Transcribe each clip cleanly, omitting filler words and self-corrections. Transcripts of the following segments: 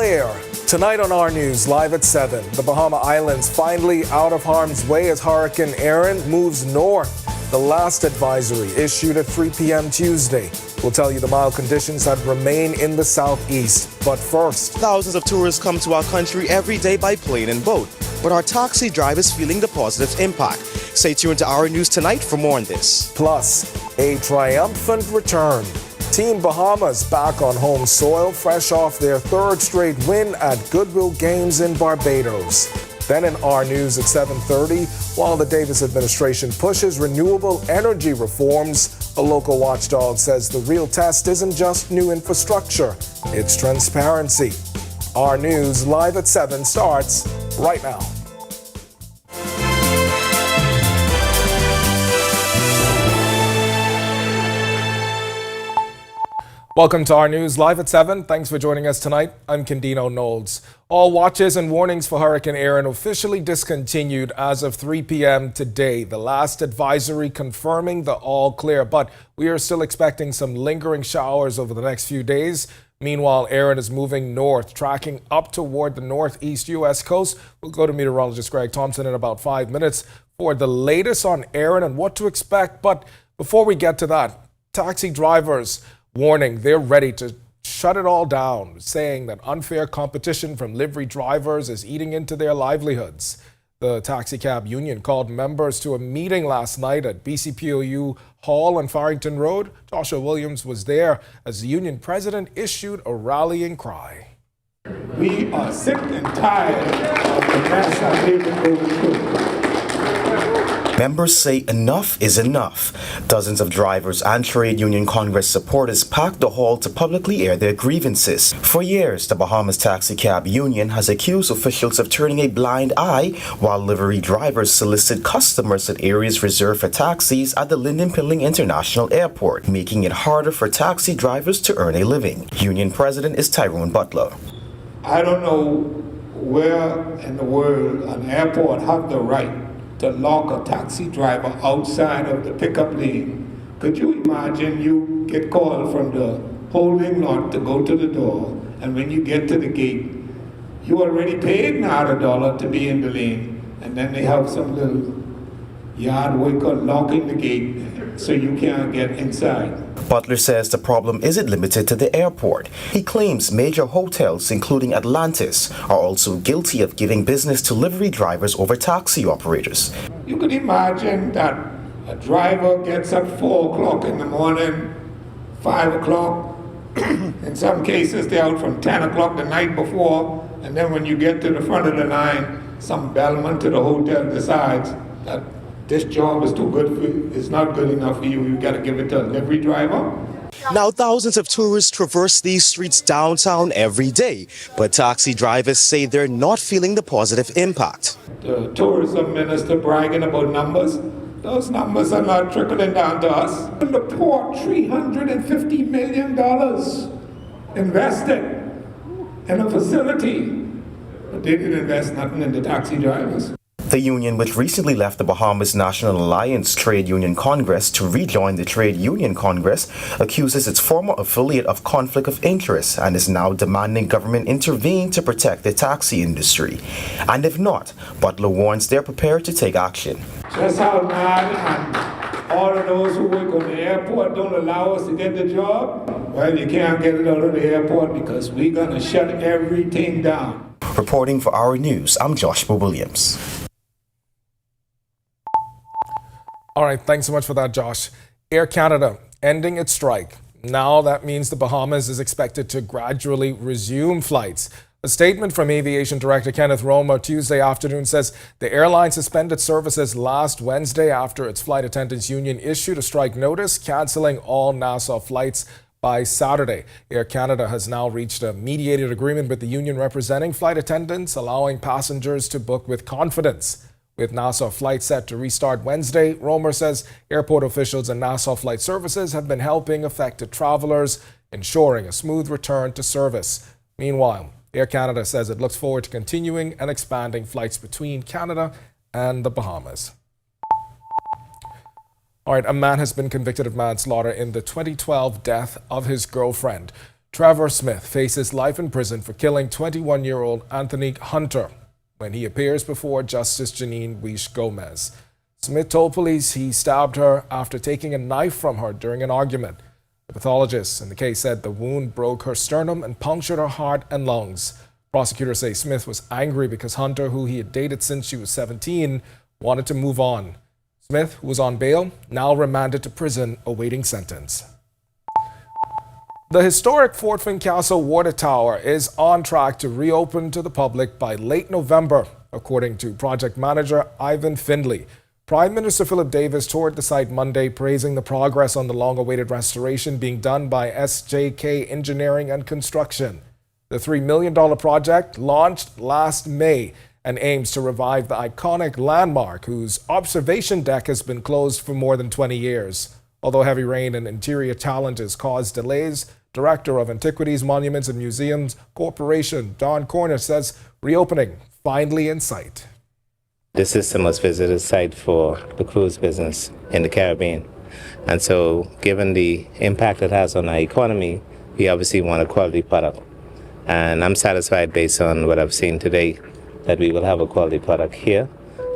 clear. Tonight on our news, live at 7, the Bahama Islands finally out of harm's way as Hurricane Erin moves north. The last advisory issued at 3 p.m. Tuesday. We'll tell you the mild conditions that remain in the southeast. But first, thousands of tourists come to our country every day by plane and boat. But our taxi drivers feeling the positive impact. Stay tuned to our news tonight for more on this. Plus, a triumphant return. Team Bahamas back on home soil, fresh off their third straight win at Goodwill Games in Barbados. Then in our news at 7:30, while the Davis administration pushes renewable energy reforms, a local watchdog says the real test isn't just new infrastructure, it's transparency. Our news live at 7 starts right now. Welcome to our news live at 7. Thanks for joining us tonight. I'm Candino Knowles. All watches and warnings for Hurricane Erin officially discontinued as of 3 p.m. today. The last advisory confirming the all clear, but we are still expecting some lingering showers over the next few days. Meanwhile, Erin is moving north, tracking up toward the northeast U.S. coast. We'll go to meteorologist Greg Thompson in about 5 minutes for the latest on Erin and what to expect. But before we get to that, taxi drivers warning they're ready to shut it all down, saying that unfair competition from livery drivers is eating into their livelihoods. The taxi cab union called members to a meeting last night at BCPOU Hall on Farrington Road. Joshua Williams was there as the union president issued a rallying cry. We are sick and tired of the mess our neighborhood is. Members say enough is enough. Dozens of drivers and trade union Congress supporters packed the hall to publicly air their grievances. For years, the Bahamas Taxi Cab Union has accused officials of turning a blind eye while livery drivers solicit customers at areas reserved for taxis at the Lyndon Pilling International Airport, making it harder for taxi drivers to earn a living. Union President is Tyrone Butler. I don't know where in the world an airport have the right to lock a taxi driver outside of the pickup lane. Could you imagine you get called from the holding lot to go to the door, and when you get to the gate, you already paid not $1 to be in the lane, and then they have some little yard worker locking the gate so you can't get inside. Butler says the problem isn't limited to the airport. He claims major hotels, including Atlantis, are also guilty of giving business to livery drivers over taxi operators. You could imagine that a driver gets up 4 o'clock in the morning, 5 o'clock. In some cases, they're out from 10 o'clock the night before, and then when you get to the front of the line, some bellman to the hotel decides that this job is too good for you, it's not good enough for you, you gotta give it to a livery driver. Now, thousands of tourists traverse these streets downtown every day, but taxi drivers say they're not feeling the positive impact. The tourism minister bragging about numbers, those numbers are not trickling down to us. In the port, $350 million invested in a facility, but they didn't invest nothing in the taxi drivers. The union, which recently left the Bahamas National Alliance Trade Union Congress to rejoin the Trade Union Congress, accuses its former affiliate of conflict of interest and is now demanding government intervene to protect the taxi industry. And if not, Butler warns they're prepared to take action. Just how mad and all of those who work on the airport don't allow us to get the job? Well, you can't get it out of the airport because we're going to shut everything down. Reporting for Our News, I'm Joshua Williams. All right, thanks so much for that, Josh. Air Canada ending its strike. Now that means the Bahamas is expected to gradually resume flights. A statement from Aviation Director Kenneth Romer Tuesday afternoon says the airline suspended services last Wednesday after its flight attendants union issued a strike notice canceling all Nassau flights by Saturday. Air Canada has now reached a mediated agreement with the union representing flight attendants, allowing passengers to book with confidence. With Nassau flights set to restart Wednesday, Romer says airport officials and Nassau Flight Services have been helping affected travelers, ensuring a smooth return to service. Meanwhile, Air Canada says it looks forward to continuing and expanding flights between Canada and the Bahamas. All right, a man has been convicted of manslaughter in the 2012 death of his girlfriend. Trevor Smith faces life in prison for killing 21-year-old Anthony Hunter when he appears before Justice Janine Weish Gomez. Smith told police he stabbed her after taking a knife from her during an argument. The pathologist in the case said the wound broke her sternum and punctured her heart and lungs. Prosecutors say Smith was angry because Hunter, who he had dated since she was 17, wanted to move on. Smith, who was on bail, now remanded to prison awaiting sentence. The historic Fort Fincastle Water Tower is on track to reopen to the public by late November, according to project manager Ivan Findley. Prime Minister Philip Davis toured the site Monday, praising the progress on the long-awaited restoration being done by SJK Engineering and Construction. The $3 million project launched last May and aims to revive the iconic landmark whose observation deck has been closed for more than 20 years. Although heavy rain and interior challenges caused delays, Director of Antiquities, Monuments and Museums Corporation, Don Corner, says reopening finally in sight. This is the most visited site for the cruise business in the Caribbean. And so, given the impact it has on our economy, we obviously want a quality product. And I'm satisfied based on what I've seen today that we will have a quality product here.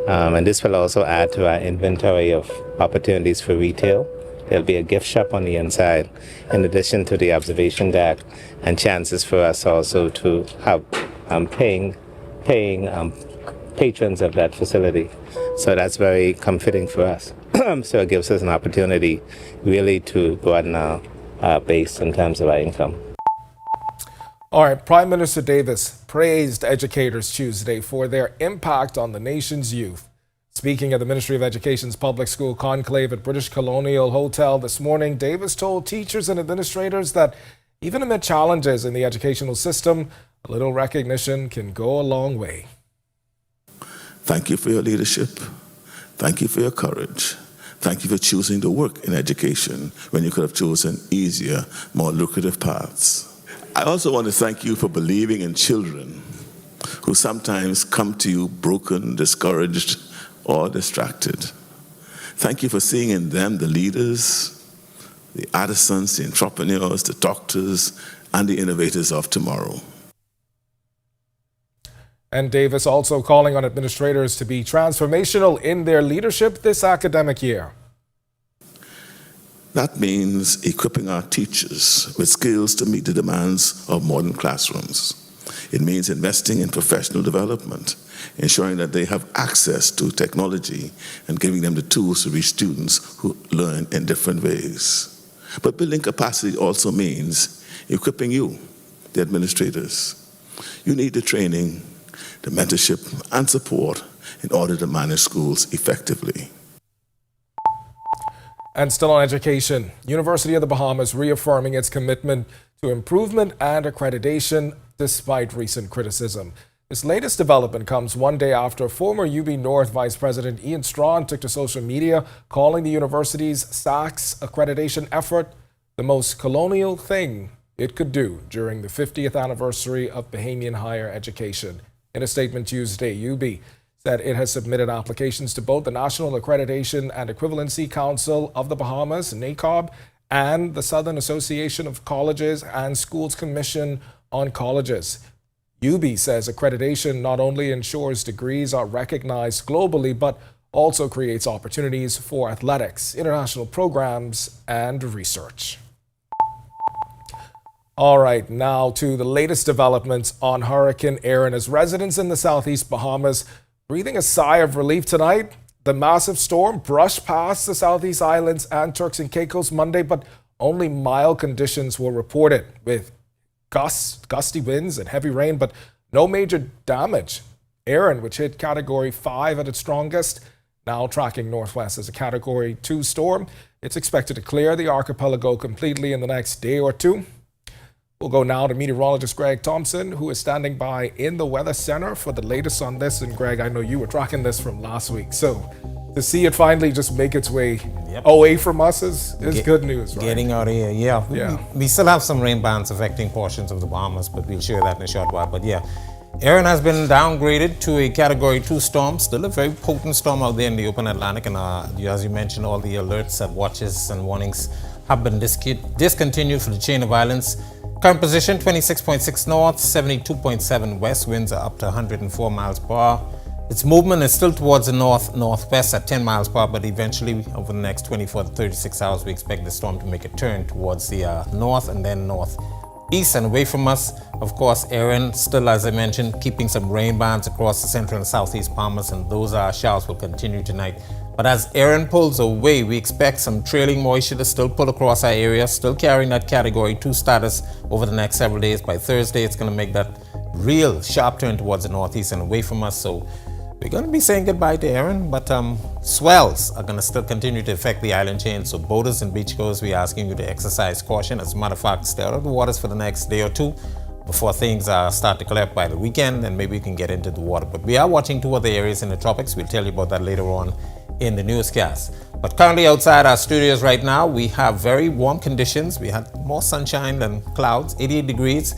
And this will also add to our inventory of opportunities for retail. There'll be a gift shop on the inside, in addition to the observation deck, and chances for us also to have paying patrons of that facility. So that's very comforting for us. So it gives us an opportunity really to broaden our base in terms of our income. All right, Prime Minister Davis praised educators Tuesday for their impact on the nation's youth. Speaking at the Ministry of Education's public school conclave at British Colonial Hotel this morning, Davis told teachers and administrators that even amid challenges in the educational system, a little recognition can go a long way. Thank you for your leadership. Thank you for your courage. Thank you for choosing to work in education when you could have chosen easier, more lucrative paths. I also want to thank you for believing in children who sometimes come to you broken, discouraged, or distracted. Thank you for seeing in them the leaders, the artisans, the entrepreneurs, the doctors, and the innovators of tomorrow. And Davis also calling on administrators to be transformational in their leadership this academic year. That means equipping our teachers with skills to meet the demands of modern classrooms. It means investing in professional development, ensuring that they have access to technology and giving them the tools to reach students who learn in different ways. But building capacity also means equipping you, the administrators. You need the training, the mentorship, and support in order to manage schools effectively. And still on education, University of the Bahamas reaffirming its commitment to improvement and accreditation despite recent criticism. This latest development comes one day after former UB North Vice President Ian Strawn took to social media calling the university's SACS accreditation effort the most colonial thing it could do during the 50th anniversary of Bahamian higher education. In a statement Tuesday, UB said it has submitted applications to both the National Accreditation and Equivalency Council of the Bahamas, NACOB, and the Southern Association of Colleges and Schools Commission on Colleges. UB says accreditation not only ensures degrees are recognized globally, but also creates opportunities for athletics, international programs, and research. All right, now to the latest developments on Hurricane Erin. As residents in the southeast Bahamas breathing a sigh of relief tonight, the massive storm brushed past the southeast islands and Turks and Caicos Monday, but only mild conditions were reported with gusty winds and heavy rain, but no major damage. Erin, which hit Category 5 at its strongest, now tracking northwest as a Category 2 storm. It's expected to clear the archipelago completely in the next day or two. We'll go now to meteorologist Greg Thompson, who is standing by in the Weather Center for the latest on this. And Greg, I know you were tracking this from last week, so to see it finally just make its way away from us is good news, right? Getting out of here, yeah. We still have some rain bands affecting portions of the Bahamas, but we'll share that in a short while. But yeah, Erin has been downgraded to a Category 2 storm, still a very potent storm out there in the open Atlantic. And as you mentioned, all the alerts and watches and warnings have been discontinued for the chain of islands. Current position 26.6 north, 72.7 west. Winds are up to 104 miles per hour. Its movement is still towards the north-northwest at 10 miles per hour, but eventually over the next 24 to 36 hours, we expect the storm to make a turn towards the north and then northeast and away from us. Of course, Aaron still, as I mentioned, keeping some rain bands across the central and southeast Bahamas, and those showers will continue tonight. But as Aaron pulls away, we expect some trailing moisture to still pull across our area, still carrying that Category 2 status over the next several days. By Thursday, it's going to make that real sharp turn towards the northeast and away from us. So we're going to be saying goodbye to Aaron, but swells are going to still continue to affect the island chain. So boaters and beachgoers, we're asking you to exercise caution. As a matter of fact, stay out of the waters for the next day or two before things start to clear up by the weekend, and maybe we can get into the water. But we are watching 2 other areas in the tropics. We'll tell you about that later on in the newscast. But currently outside our studios right now, we have very warm conditions. We had more sunshine than clouds, 88 degrees.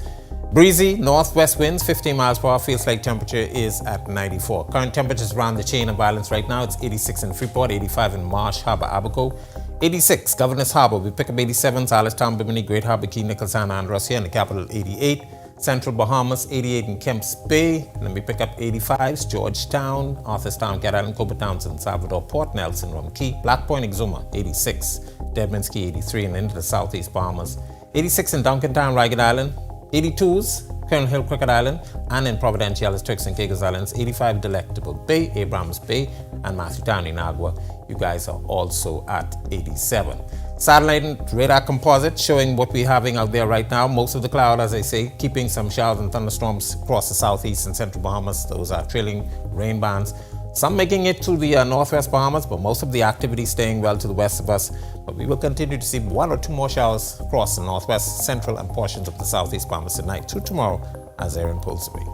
Breezy northwest winds, 15 miles per hour. Feels like temperature is at 94. Current temperatures around the chain of islands right now. It's 86 in Freeport, 85 in Marsh Harbor, Abaco, 86 Governors Harbor. We pick up 87, Charlestown, Bimini, Great Harbor, Key, Nichols, San Andreas here in the capital, 88. Central Bahamas, 88 in Kemps Bay. Then we pick up 85s, Georgetown, Arthurstown, Cat Island, Copa Townsend, Salvador, Port Nelson, Rum Key, Black Point, Exuma, 86. Deadman's Key, 83, and into the southeast Bahamas. 86 in Duncantown, Ragged Island. 82s, Colonel Hill, Crooked Island, and in Providenciales, Turks and Caicos Islands. 85, Delectable Bay, Abrams Bay, and Matthew Town in Agua. You guys are also at 87. Satellite and radar composite showing what we're having out there right now. Most of the cloud, as I say, keeping some showers and thunderstorms across the southeast and central Bahamas. Those are trailing rain bands. Some making it to the northwest Bahamas, but most of the activity staying well to the west of us. But we will continue to see 1 or 2 more showers across the northwest, central, and portions of the southeast Bahamas tonight through tomorrow as Aaron pulls away.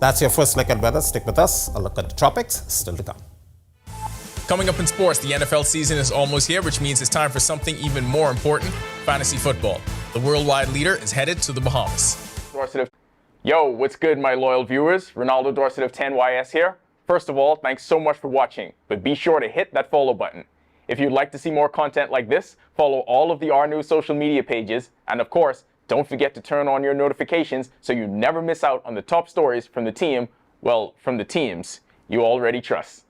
That's your first look at weather. Stick with us. A look at the tropics still to come. Coming up in sports, the NFL season is almost here, which means it's time for something even more important, fantasy football. The worldwide leader is headed to the Bahamas. Yo, what's good, my loyal viewers? Ronaldo Dorset of 10YS here. First of all, thanks so much for watching, but be sure to hit that follow button. If you'd like to see more content like this, follow all of the R News social media pages, and of course, don't forget to turn on your notifications so you never miss out on the top stories from the team, well, from the teams you already trust.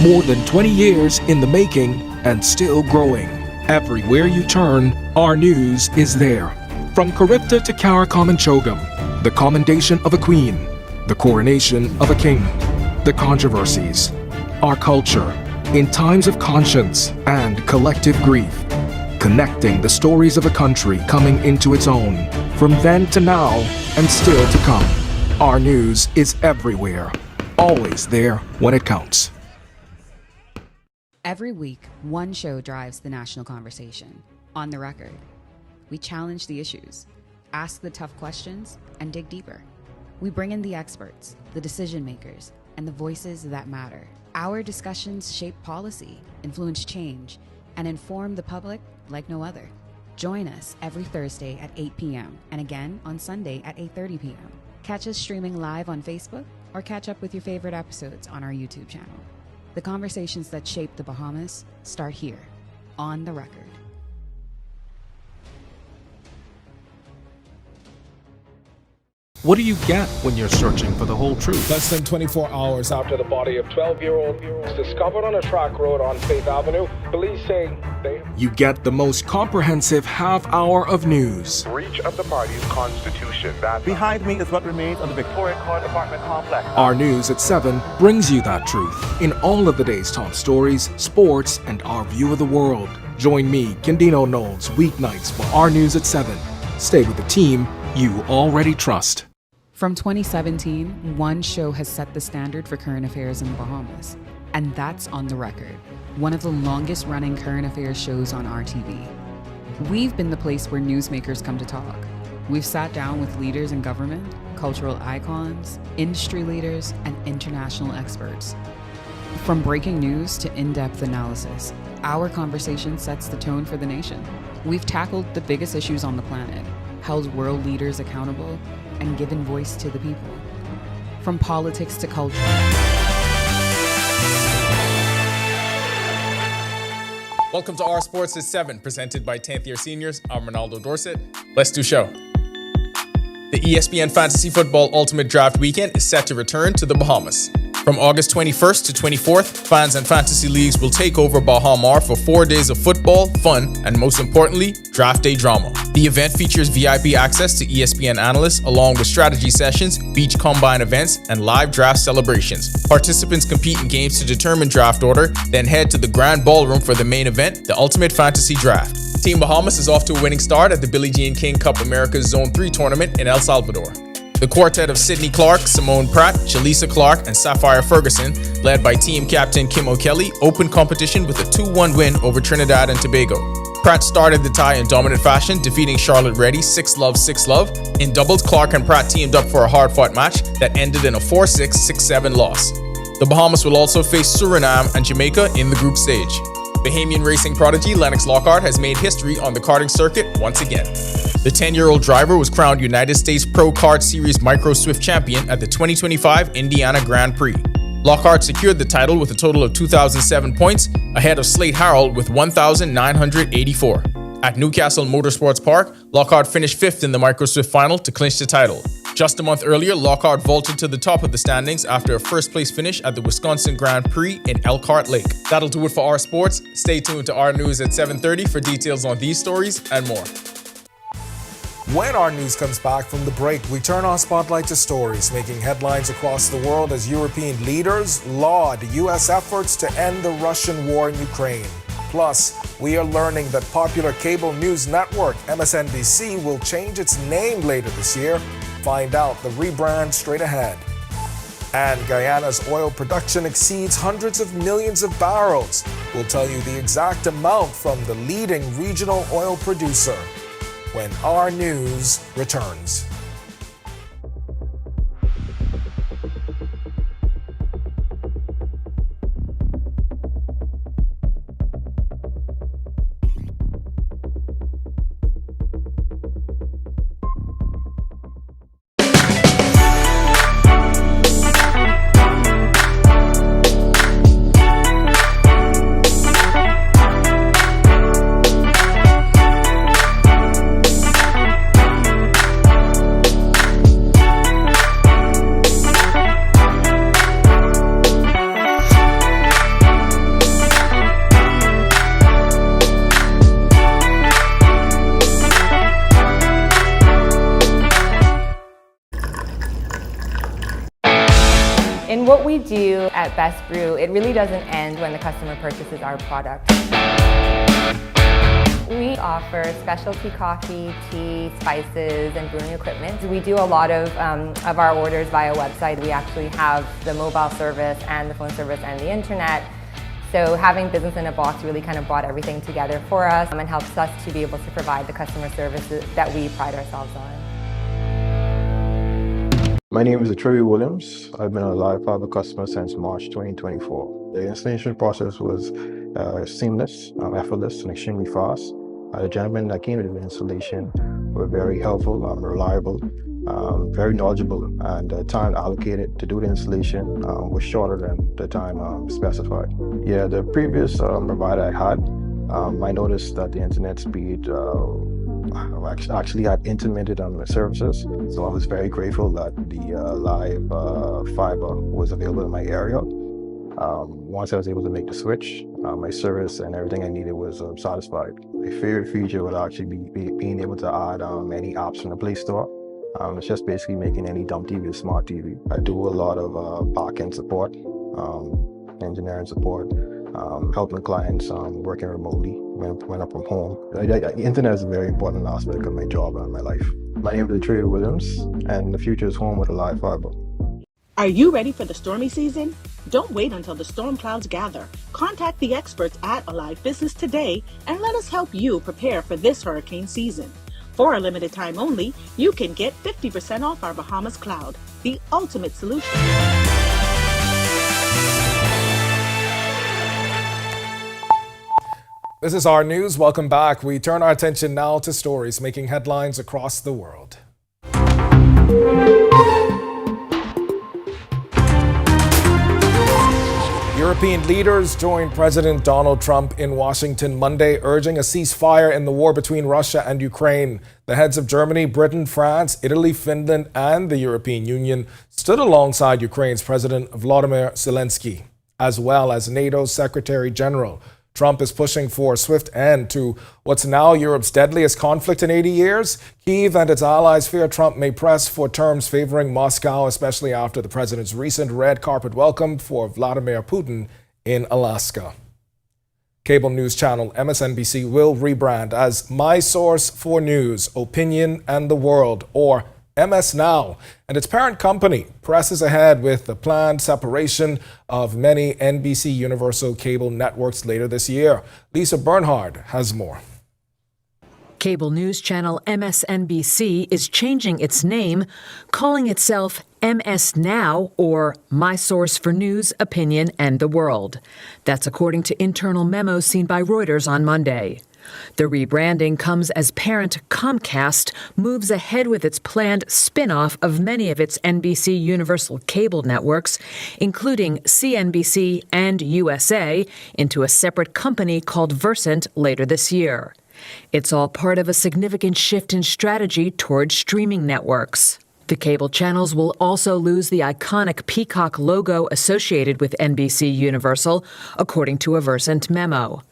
More than 20 years in the making and still growing. Everywhere you turn, our news is there. From Caripta to Karakom and Chogam, the commendation of a queen, the coronation of a king, the controversies, our culture, in times of conscience and collective grief, connecting the stories of a country coming into its own, from then to now and still to come. Our news is everywhere, always there when it counts. Every week, one show drives the national conversation. On the Record. We challenge the issues, ask the tough questions, and dig deeper. We bring in the experts, the decision makers, and the voices that matter. Our discussions shape policy, influence change, and inform the public like no other. Join us every Thursday at 8 p.m. and again on Sunday at 8:30 p.m. Catch us streaming live on Facebook or catch up with your favorite episodes on our YouTube channel. The conversations that shape the Bahamas start here, on the Record. What do you get when you're searching for the whole truth? Less than 24 hours after the body of 12-year-old was discovered on a track road on Faith Avenue, police say they... You get the most comprehensive half hour of news. Breach of the party's constitution. Behind me is what remains of the Victoria Court apartment complex. Our News at 7 brings you that truth in all of the day's top stories, sports, and our view of the world. Join me, Candino Knowles, weeknights for Our News at 7. Stay with the team you already trust. From 2017, one show has set the standard for current affairs in the Bahamas, and that's On the Record, one of the longest running current affairs shows on RTV. We've been the place where newsmakers come to talk. We've sat down with leaders in government, cultural icons, industry leaders, and international experts. From breaking news to in-depth analysis, our conversation sets the tone for the nation. We've tackled the biggest issues on the planet, held world leaders accountable, and given voice to the people. From politics to culture. Welcome to Our Sports at 7, presented by 10th Year Seniors. I'm Ronaldo Dorset. Let's do show. The ESPN Fantasy Football Ultimate Draft Weekend is set to return to the Bahamas. From August 21st to 24th, fans and fantasy leagues will take over Baha Mar for 4 days of football, fun, and most importantly, draft day drama. The event features VIP access to ESPN analysts along with strategy sessions, beach combine events, and live draft celebrations. Participants compete in games to determine draft order, then head to the grand ballroom for the main event, the Ultimate Fantasy Draft. Team Bahamas is off to a winning start at the Billie Jean King Cup America's Zone 3 tournament in El Salvador. The quartet of Sydney Clark, Simone Pratt, Shalisa Clark, and Sapphire Ferguson, led by team captain Kim O'Kelly, opened competition with a 2-1 win over Trinidad and Tobago. Pratt started the tie in dominant fashion, defeating Charlotte Reddy 6-love, 6-love. In doubles, Clark and Pratt teamed up for a hard-fought match that ended in a 4-6, 6-7 loss. The Bahamas will also face Suriname and Jamaica in the group stage. Bahamian racing prodigy Lennox Lockhart has made history on the karting circuit once again. The 10-year-old driver was crowned United States Pro Kart Series Micro Swift champion at the 2025 Indiana Grand Prix. Lockhart secured the title with a total of 2,007 points, ahead of Slate Harold with 1,984. At Newcastle Motorsports Park, Lockhart finished 5th in the Micro Swift final to clinch the title. Just a month earlier, Lockhart vaulted to the top of the standings after a first-place finish at the Wisconsin Grand Prix in Elkhart Lake. That'll do it for Our Sports. Stay tuned to Our News at 7:30 for details on these stories and more. When our news comes back from the break, we turn our spotlight to stories making headlines across the world as European leaders laud U.S. efforts to end the Russian war in Ukraine. Plus, we are learning that popular cable news network MSNBC will change its name later this year. Find out the rebrand straight ahead. And Guyana's oil production exceeds hundreds of millions of barrels. We'll tell you the exact amount from the leading regional oil producer when Our News returns. In what we do at Best Brew, it really doesn't end when the customer purchases our product. We offer specialty coffee, tea, spices, and brewing equipment. We do a lot of our orders via website. We actually have the mobile service and the phone service and the internet. So having business in a box really kind of brought everything together for us and helps us to be able to provide the customer services that we pride ourselves on. My name is Trey Williams. I've been a Live Fiber customer since March 2024. The installation process was seamless, effortless, and extremely fast. The gentlemen that came to the installation were very helpful, reliable, very knowledgeable, and the time allocated to do the installation was shorter than the time specified. Yeah, the previous provider I had, I noticed that the internet speed actually had intermittent on the services, so I was very grateful that the live fiber was available in my area. Once I was able to make the switch, my service and everything I needed was satisfied. My favorite feature would actually be being able to add any apps from the Play Store. It's just basically making any dumb TV a smart TV. I do a lot of back-end support, engineering support, helping clients working remotely when I'm from home. The internet is a very important aspect of my job and my life. My name is Trey Williams, and the future is home with a live fiber. Are you ready for the stormy season? Don't wait until the storm clouds gather. Contact the experts at Alive Business today and let us help you prepare for this hurricane season. For a limited time only, you can get 50% off our Bahamas Cloud, the ultimate solution. This is Our News. Welcome back. We turn our attention now to stories making headlines across the world. European leaders joined President Donald Trump in Washington Monday, urging a ceasefire in the war between Russia and Ukraine. The heads of Germany, Britain, France, Italy, Finland, and the European Union stood alongside Ukraine's President Volodymyr Zelensky, as well as NATO's Secretary General. Trump is pushing for a swift end to what's now Europe's deadliest conflict in 80 years. Kyiv and its allies fear Trump may press for terms favoring Moscow, especially after the president's recent red carpet welcome for Vladimir Putin in Alaska. Cable news channel MSNBC will rebrand as My Source for News, Opinion, and the World, or MS Now, and its parent company presses ahead with the planned separation of many NBC Universal cable networks later this year. Lisa Bernhard has more. Cable news channel MSNBC is changing its name, calling itself MS Now, or My Source for News, Opinion, and the World. That's according to internal memos seen by Reuters on Monday. The rebranding comes as parent Comcast moves ahead with its planned spin-off of many of its NBC Universal cable networks, including CNBC and USA, into a separate company called Versant later this year. It's all part of a significant shift in strategy toward streaming networks. The cable channels will also lose the iconic peacock logo associated with NBC Universal, according to a Versant memo.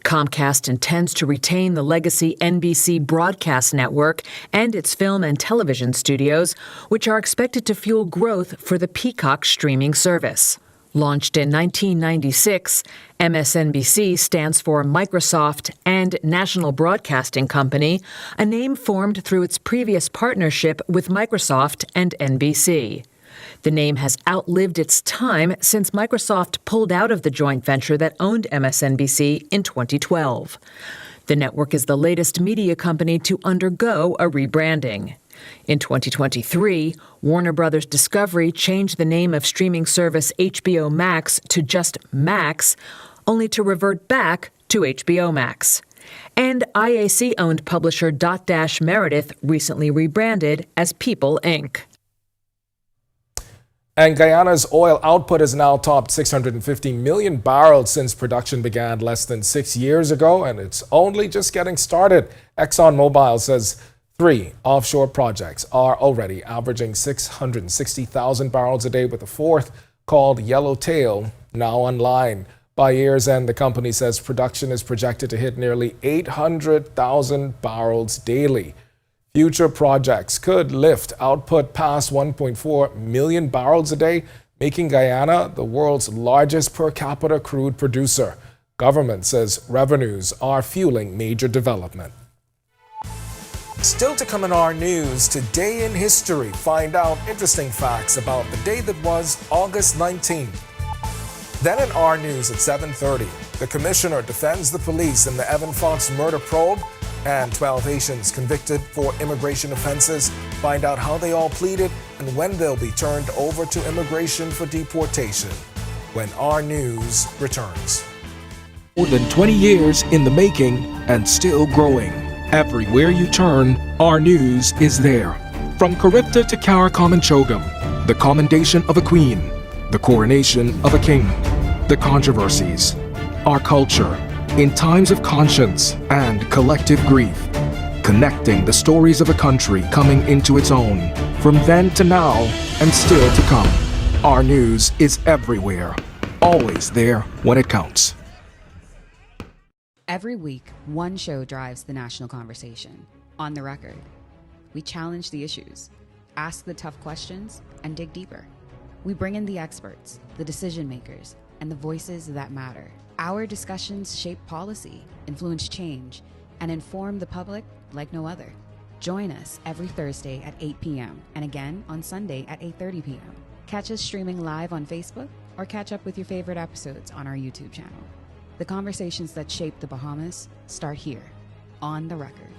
Comcast intends to retain the legacy NBC broadcast network and its film and television studios, which are expected to fuel growth for the Peacock streaming service. Launched in 1996, MSNBC stands for Microsoft and National Broadcasting Company, a name formed through its previous partnership with Microsoft and NBC. The name has outlived its time since Microsoft pulled out of the joint venture that owned MSNBC in 2012. The network is the latest media company to undergo a rebranding. In 2023, Warner Bros. Discovery changed the name of streaming service HBO Max to just Max, only to revert back to HBO Max. And IAC-owned publisher Dotdash Meredith recently rebranded as People Inc. And Guyana's oil output has now topped 650 million barrels since production began less than 6 years ago, and it's only just getting started. ExxonMobil says 3 offshore projects are already averaging 660,000 barrels a day, with the 4th, called Yellowtail, now online. By year's end, the company says production is projected to hit nearly 800,000 barrels daily. Future projects could lift output past 1.4 million barrels a day, making Guyana the world's largest per capita crude producer. Government says revenues are fueling major development. Still to come in our news, today in history, find out interesting facts about the day that was August 19th. Then in our news at 7:30, the commissioner defends the police in the Evan Fox murder probe, and 12 Haitians convicted for immigration offenses. Find out how they all pleaded and when they'll be turned over to immigration for deportation. When our news returns. More than 20 years in the making and still growing. Everywhere you turn, our news is there. From Charybdis to Karakomanchogam, the commendation of a queen, the coronation of a king, the controversies, our culture, in times of conscience and collective grief, connecting the stories of a country coming into its own, from then to now and still to come. Our news is everywhere, always there when it counts. Every week, one show drives the national conversation. On the Record. We challenge the issues, ask the tough questions, and dig deeper. We bring in the experts, the decision makers, and the voices that matter. Our discussions shape policy, influence change, and inform the public like no other. Join us every Thursday at 8 p.m. and again on Sunday at 8:30 p.m. Catch us streaming live on Facebook or catch up with your favorite episodes on our YouTube channel. The conversations that shape the Bahamas start here, on the Record.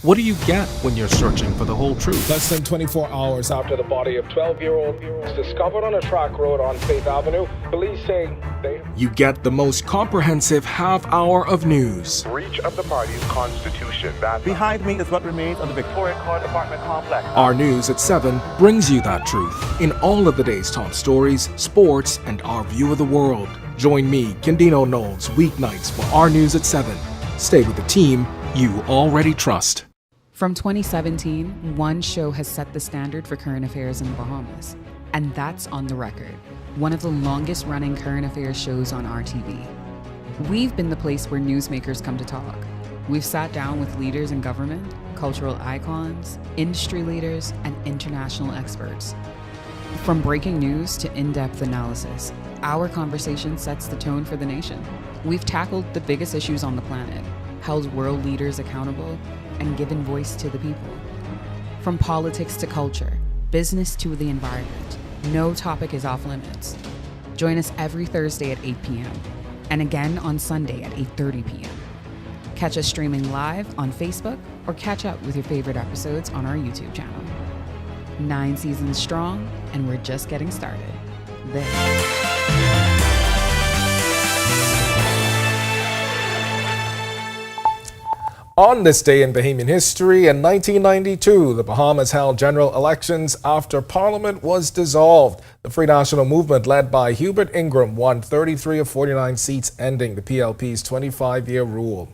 What do you get when you're searching for the whole truth? Less than 24 hours after the body of 12-year-old was discovered on a track road on Faith Avenue, police say they... You get the most comprehensive half hour of news. Breach of the party's constitution. Behind me is what remains of the Victoria Court apartment complex. Our News at 7 brings you that truth in all of the day's top stories, sports, and our view of the world. Join me, Kendino Knowles, weeknights for Our News at 7. Stay with the team you already trust. From 2017, one show has set the standard for current affairs in the Bahamas, and that's On the Record, one of the longest running current affairs shows on RTV. We've been the place where newsmakers come to talk. We've sat down with leaders in government, cultural icons, industry leaders, and international experts. From breaking news to in-depth analysis, our conversation sets the tone for the nation. We've tackled the biggest issues on the planet, held world leaders accountable, and given voice to the people. From politics to culture, business to the environment, no topic is off limits. Join us every Thursday at 8 p.m. and again on Sunday at 8:30 p.m. Catch us streaming live on Facebook or catch up with your favorite episodes on our YouTube channel. 9 seasons strong, and we're just getting started. On this day in Bahamian history, in 1992, the Bahamas held general elections after Parliament was dissolved. The Free National Movement, led by Hubert Ingram, won 33 of 49 seats, ending the PLP's 25-year rule.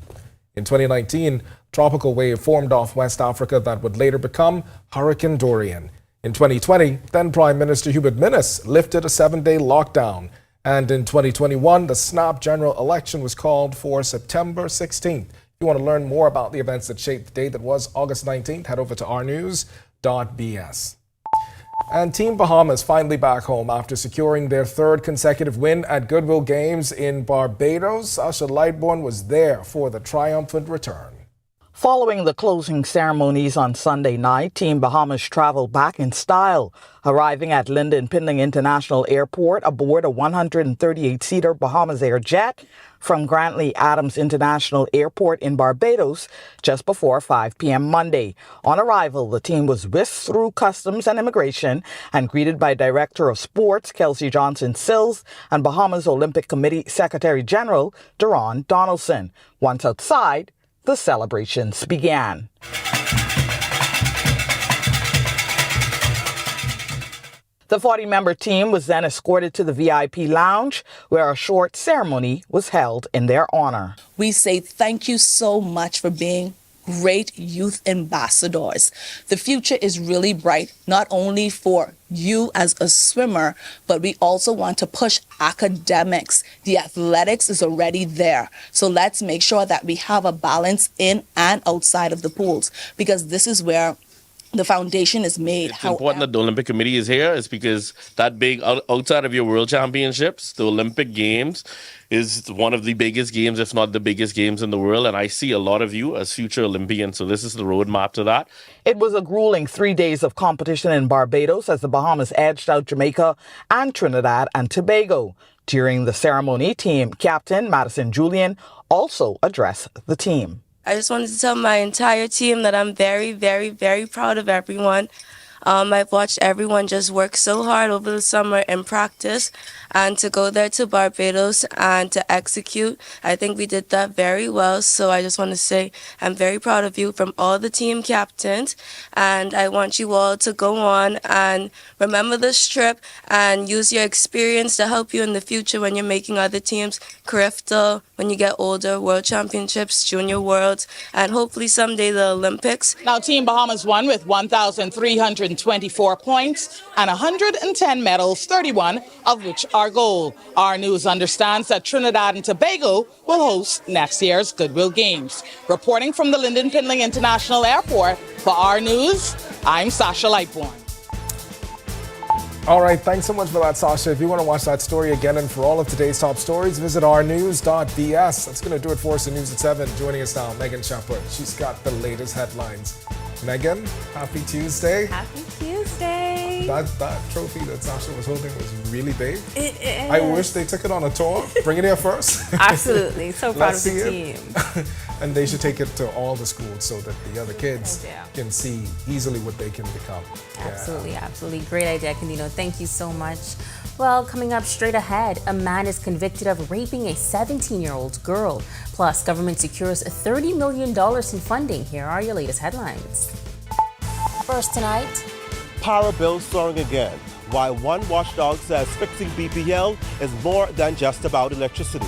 In 2019, tropical wave formed off West Africa that would later become Hurricane Dorian. In 2020, then Prime Minister Hubert Minnis lifted a 7-day lockdown. And in 2021, the snap general election was called for September 16th. If you want to learn more about the events that shaped the day that was August 19th, head over to ournews.bs. And Team Bahamas finally back home after securing their third consecutive win at Goodwill Games in Barbados. Sasha Lightbourne was there for the triumphant return. Following the closing ceremonies on Sunday night, Team Bahamas traveled back in style, arriving at Lynden Pindling International Airport aboard a 138-seater Bahamas Air jet from Grantley Adams International Airport in Barbados just before 5 p.m. Monday. On arrival, the team was whisked through customs and immigration and greeted by Director of Sports Kelsey Johnson-Sills and Bahamas Olympic Committee Secretary General Deron Donaldson. Once outside, the celebrations began. The 40-member team was then escorted to the VIP lounge, where a short ceremony was held in their honor. We say thank you so much for being great youth ambassadors. The future is really bright, not only for you as a swimmer, but we also want to push academics. The athletics is already there. So let's make sure that we have a balance in and outside of the pools, because this is where the foundation is made. It's important that the Olympic Committee is here. It's because that big, outside of your World Championships, the Olympic Games is one of the biggest games, if not the biggest games in the world. And I see a lot of you as future Olympians. So this is the roadmap to that. It was a grueling 3 days of competition in Barbados as the Bahamas edged out Jamaica and Trinidad and Tobago. During the ceremony, team captain Madison Julian also addressed the team. I just wanted to tell my entire team that I'm very, very, very proud of everyone. I've watched everyone just work so hard over the summer in practice, and to go there to Barbados and to execute, I think we did that very well. So I just want to say I'm very proud of you from all the team captains, and I want you all to go on and remember this trip and use your experience to help you in the future when you're making other teams, CRIFTA, when you get older, World Championships, Junior Worlds, and hopefully someday the Olympics. Now, Team Bahamas won with 1,324 points and 110 medals, 31 of which are gold. Our News understands that Trinidad and Tobago will host next year's Goodwill Games. Reporting from the Lynden Pindling International Airport, for Our News, I'm Sasha Lightbourne. All right, thanks so much for that, Sasha. If you want to watch that story again and for all of today's top stories, visit ournews.bs. That's going to do it for us in News at 7. Joining us now, Megan Shepherd. She's got the latest headlines. Megan, happy Tuesday. Happy Tuesday. That trophy that Sasha was holding was really big. It is. I wish they took it on a tour. Bring it here first. Absolutely. So proud of the see team. And they should take it to all the schools so that the other kids can see easily what they can become. Absolutely, absolutely. Great idea, Candino. Thank you so much. Well, coming up straight ahead, a man is convicted of raping a 17-year-old girl. Plus, government secures $30 million in funding. Here are your latest headlines. First tonight, power bills soaring again. Why one watchdog says fixing BPL is more than just about electricity.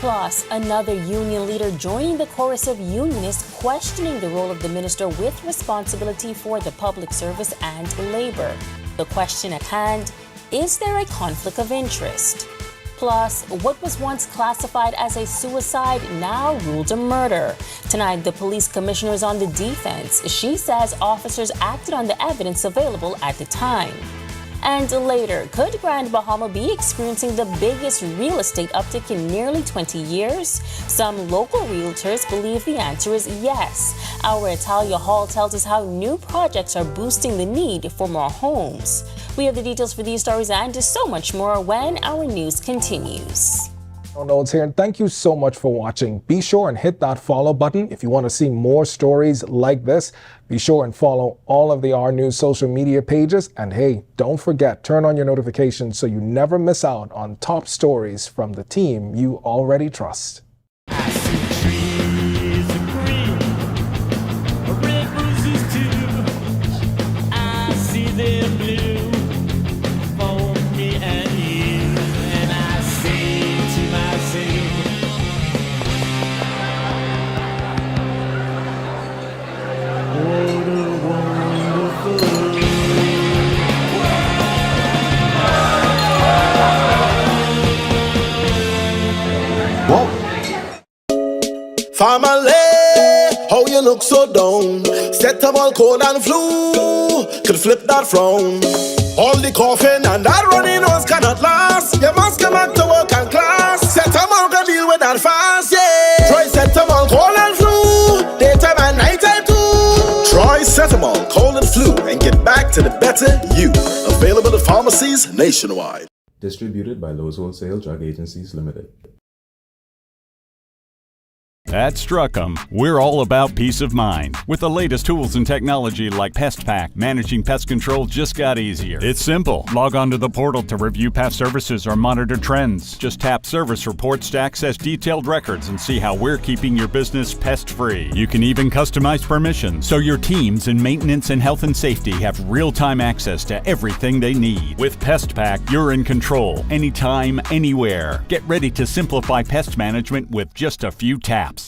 Plus, another union leader joining the chorus of unionists questioning the role of the minister with responsibility for the public service and labor. The question at hand, is there a conflict of interest? Plus, what was once classified as a suicide now ruled a murder. Tonight, the police commissioner is on the defense. She says officers acted on the evidence available at the time. And later, could Grand Bahama be experiencing the biggest real estate uptick in nearly 20 years? Some local realtors believe the answer is yes. Our Italia Hall tells us how new projects are boosting the need for more homes. We have the details for these stories and so much more when our news continues. Notes here, and thank you so much for watching. Be sure and hit that follow button if you want to see more stories like this. Be sure and follow all of the R News social media pages. And hey, don't forget, turn on your notifications so you never miss out on top stories from the team you already trust. Family, how you look so down? Set up all cold and flu, could flip that frown. All the coughing and that runny nose cannot last. You must come back to work and class. Set up all can deal with that fast, yeah. Try set up all cold and flu, daytime and nighttime too. Try Setamol, cold and flu, and get back to the better you. Available at pharmacies nationwide. Distributed by Lowe's Wholesale Drug Agencies Limited. At Struckham, we're all about peace of mind. With the latest tools and technology like PestPack, managing pest control just got easier. It's simple. Log on to the portal to review past services or monitor trends. Just tap Service Reports to access detailed records and see how we're keeping your business pest-free. You can even customize permissions so your teams in maintenance and health and safety have real-time access to everything they need. With PestPack, you're in control, anytime, anywhere. Get ready to simplify pest management with just a few taps.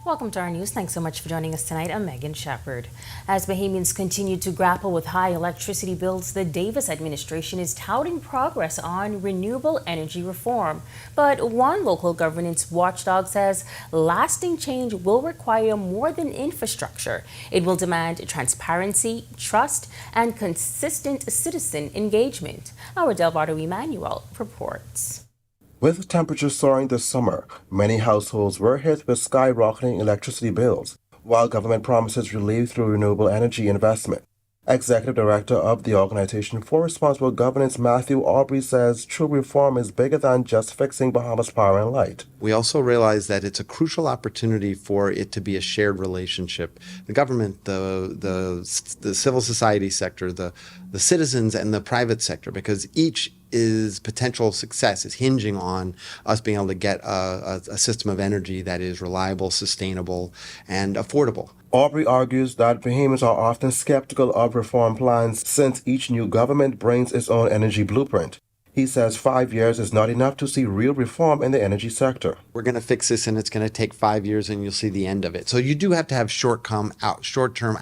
Welcome to our news. Thanks so much for joining us tonight. I'm Megan Shepard. As Bahamians continue to grapple with high electricity bills, the Davis administration is touting progress on renewable energy reform. But one local governance watchdog says lasting change will require more than infrastructure. It will demand transparency, trust, and consistent citizen engagement. Our Delvado Emmanuel reports. With temperatures soaring this summer, many households were hit with skyrocketing electricity bills, while government promises relief through renewable energy investment. Executive Director of the Organization for Responsible Governance, Matthew Aubrey, says true reform is bigger than just fixing Bahamas Power and Light. We also realize that it's a crucial opportunity for it to be a shared relationship. The government, the civil society sector, the citizens, and the private sector, because each is potential success is hinging on us being able to get a system of energy that is reliable, sustainable, and affordable. Aubrey argues that Bahamians are often skeptical of reform plans since each new government brings its own energy blueprint. He says 5 years is not enough to see real reform in the energy sector. We're going to fix this and it's going to take 5 years and you'll see the end of it. So you do have to have short-term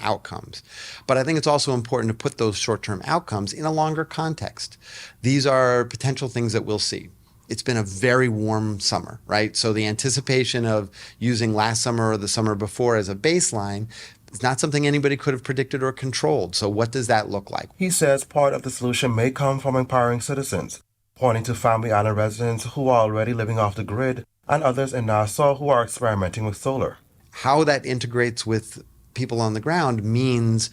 outcomes. But I think it's also important to put those short-term outcomes in a longer context. These are potential things that we'll see. It's been a very warm summer, right? So the anticipation of using last summer or the summer before as a baseline is not something anybody could have predicted or controlled. So what does that look like? He says part of the solution may come from empowering citizens, pointing to family island residents who are already living off the grid and others in Nassau who are experimenting with solar. How that integrates with people on the ground means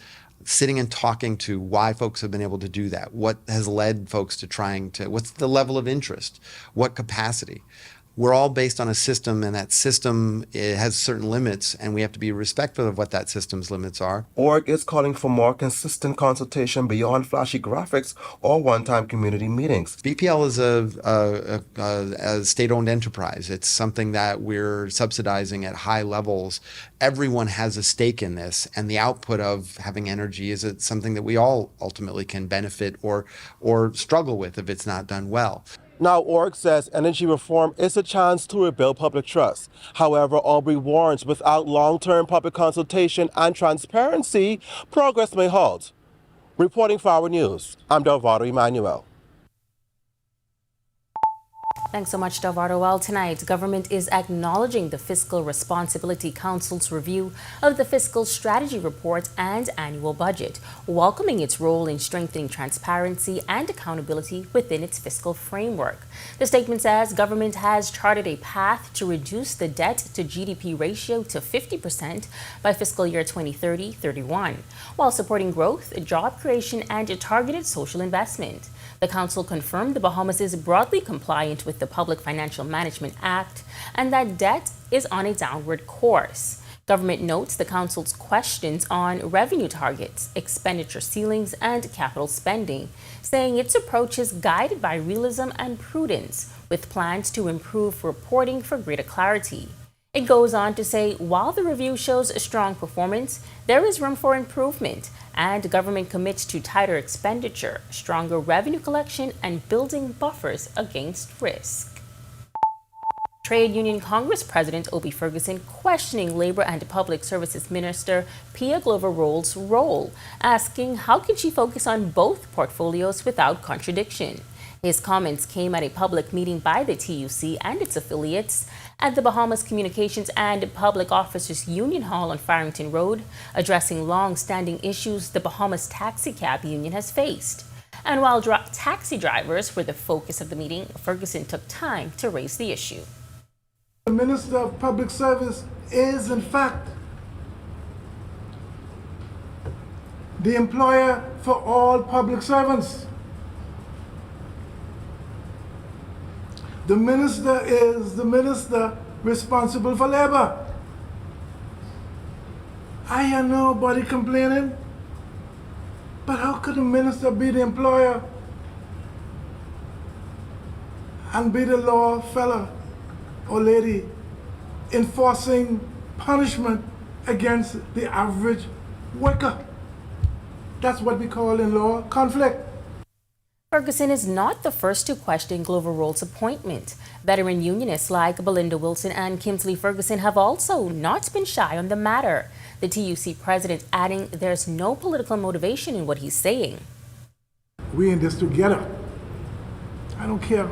sitting and talking to why folks have been able to do that, what has led folks to what's the level of interest, what capacity. We're all based on a system, and that system has certain limits, and we have to be respectful of what that system's limits are. Org is calling for more consistent consultation beyond flashy graphics or one-time community meetings. BPL is a state-owned enterprise. It's something that we're subsidizing at high levels. Everyone has a stake in this, and the output of having energy is something that we all ultimately can benefit or struggle with if it's not done well. Now, Org says energy reform is a chance to rebuild public trust. However, Aubrey warns without long-term public consultation and transparency, progress may halt. Reporting for Our News, I'm Delvado Emmanuel. Thanks so much, Delvado. Well, tonight, government is acknowledging the Fiscal Responsibility Council's review of the Fiscal Strategy Report and annual budget, welcoming its role in strengthening transparency and accountability within its fiscal framework. The statement says government has charted a path to reduce the debt to GDP ratio to 50% by fiscal year 2030-31, while supporting growth, job creation, and targeted social investment. The Council confirmed the Bahamas is broadly compliant with the Public Financial Management Act and that debt is on a downward course. Government notes the Council's questions on revenue targets, expenditure ceilings, and capital spending, saying its approach is guided by realism and prudence, with plans to improve reporting for greater clarity. It goes on to say while the review shows a strong performance, there is room for improvement, and government commits to tighter expenditure, stronger revenue collection, and building buffers against risk. Trade Union Congress President Obie Ferguson questioning Labor and Public Services Minister Pia Glover-Roll's role, asking how can she focus on both portfolios without contradiction. His comments came at a public meeting by the TUC and its affiliates at the Bahamas Communications and Public Officers Union Hall on Farrington Road, addressing long-standing issues the Bahamas Taxi Cab Union has faced. And while taxi drivers were the focus of the meeting, Ferguson took time to raise the issue. The Minister of Public Service is, in fact, the employer for all public servants. The minister is the minister responsible for labor. I hear nobody complaining. But how could the minister be the employer and be the law fella or lady enforcing punishment against the average worker? That's what we call in law conflict. Ferguson is not the first to question Glover-Roll's appointment. Veteran unionists like Belinda Wilson and Kimsley Ferguson have also not been shy on the matter. The TUC president adding there's no political motivation in what he's saying. We in this together. I don't care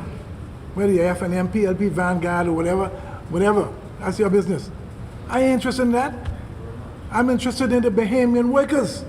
whether you're FNM, PLP, Vanguard, or whatever. That's your business. I ain't interested in that. I'm interested in the Bahamian workers.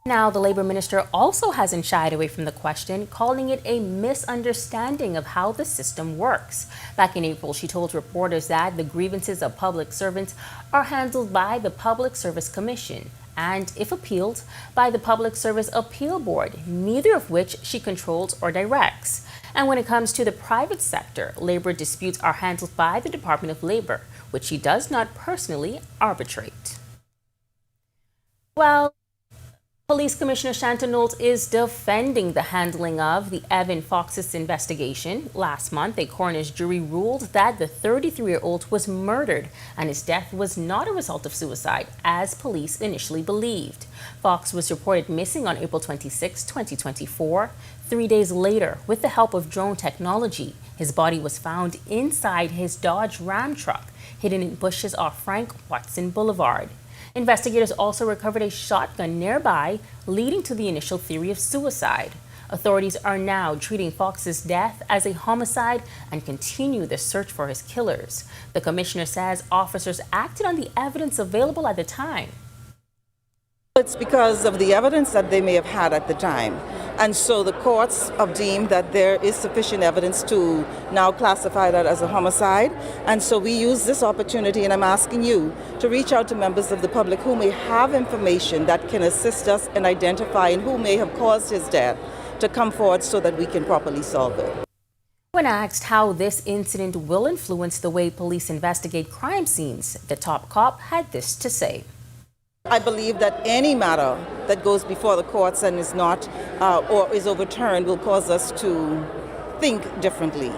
Now, the Labor Minister also hasn't shied away from the question, calling it a misunderstanding of how the system works. Back in April, she told reporters that the grievances of public servants are handled by the Public Service Commission and, if appealed, by the Public Service Appeal Board, neither of which she controls or directs. And when it comes to the private sector, labor disputes are handled by the Department of Labor, which she does not personally arbitrate. Well, Police Commissioner Shanton Knowles is defending the handling of the Evan Fox's investigation. Last month, a coroner's jury ruled that the 33-year-old was murdered and his death was not a result of suicide, as police initially believed. Fox was reported missing on April 26, 2024. 3 days later, with the help of drone technology, his body was found inside his Dodge Ram truck, hidden in bushes off Frank Watson Boulevard. Investigators also recovered a shotgun nearby, leading to the initial theory of suicide. Authorities are now treating Fox's death as a homicide and continue the search for his killers. The commissioner says officers acted on the evidence available at the time. It's because of the evidence that they may have had at the time. And so the courts have deemed that there is sufficient evidence to now classify that as a homicide. And so we use this opportunity, and I'm asking you to reach out to members of the public who may have information that can assist us in identifying who may have caused his death to come forward so that we can properly solve it. When asked how this incident will influence the way police investigate crime scenes, the top cop had this to say. I believe that any matter that goes before the courts and is not or is overturned will cause us to think differently.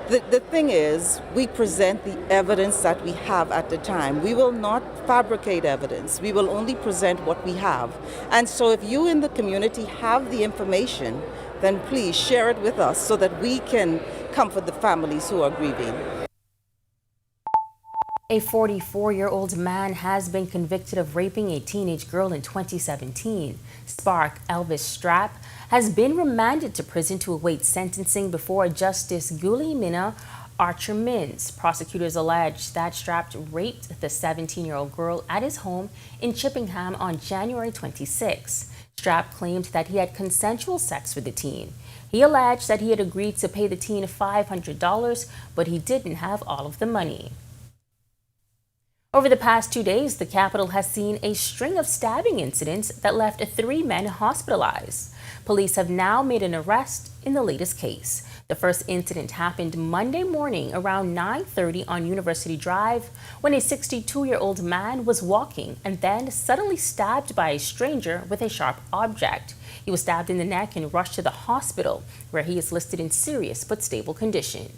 The thing is, we present the evidence that we have at the time. We will not fabricate evidence. We will only present what we have. And so if you in the community have the information, then please share it with us so that we can comfort the families who are grieving. A 44-year-old man has been convicted of raping a teenage girl in 2017. Spark Elvis Strapp has been remanded to prison to await sentencing before Justice Gulimina Archer-Mins. Prosecutors allege that Strapp raped the 17-year-old girl at his home in Chippingham on January 26. Strapp claimed that he had consensual sex with the teen. He alleged that he had agreed to pay the teen $500, but he didn't have all of the money. Over the past 2 days, the capital has seen a string of stabbing incidents that left 3 men hospitalized. Police have now made an arrest in the latest case. The first incident happened Monday morning around 9:30 on University Drive when a 62-year-old man was walking and then suddenly stabbed by a stranger with a sharp object. He was stabbed in the neck and rushed to the hospital, where he is listed in serious but stable condition.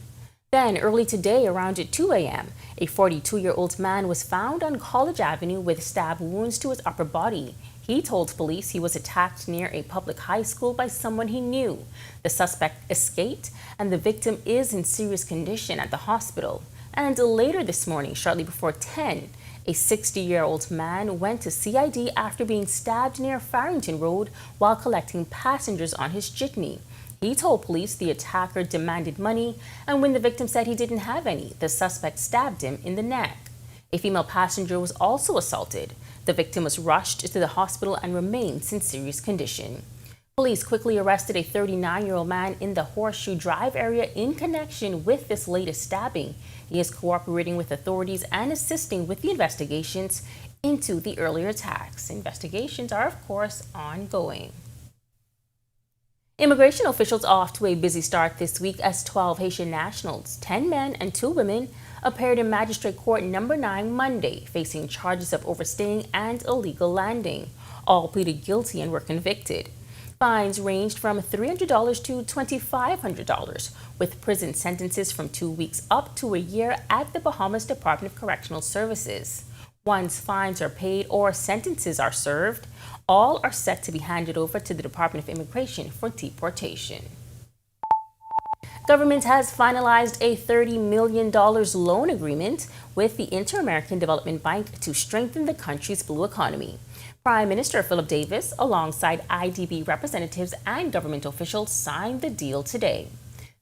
Then, early today, around 2 a.m., a 42-year-old man was found on College Avenue with stab wounds to his upper body. He told police he was attacked near a public high school by someone he knew. The suspect escaped, and the victim is in serious condition at the hospital. And later this morning, shortly before 10, a 60-year-old man went to CID after being stabbed near Farrington Road while collecting passengers on his jitney. He told police the attacker demanded money, and when the victim said he didn't have any, the suspect stabbed him in the neck. A female passenger was also assaulted. The victim was rushed to the hospital and remains in serious condition. Police quickly arrested a 39-year-old man in the Horseshoe Drive area in connection with this latest stabbing. He is cooperating with authorities and assisting with the investigations into the earlier attacks. Investigations are, of course, ongoing. Immigration officials off to a busy start this week as 12 Haitian nationals, 10 men and 2 women, appeared in Magistrate Court Number 9 Monday, facing charges of overstaying and illegal landing. All pleaded guilty and were convicted. Fines ranged from $300 to $2,500, with prison sentences from 2 weeks up to a year at the Bahamas Department of Correctional Services. Once fines are paid or sentences are served, all are set to be handed over to the Department of Immigration for deportation. Government has finalized a $30 million loan agreement with the Inter-American Development Bank to strengthen the country's blue economy. Prime Minister Philip Davis, alongside IDB representatives and government officials, signed the deal today.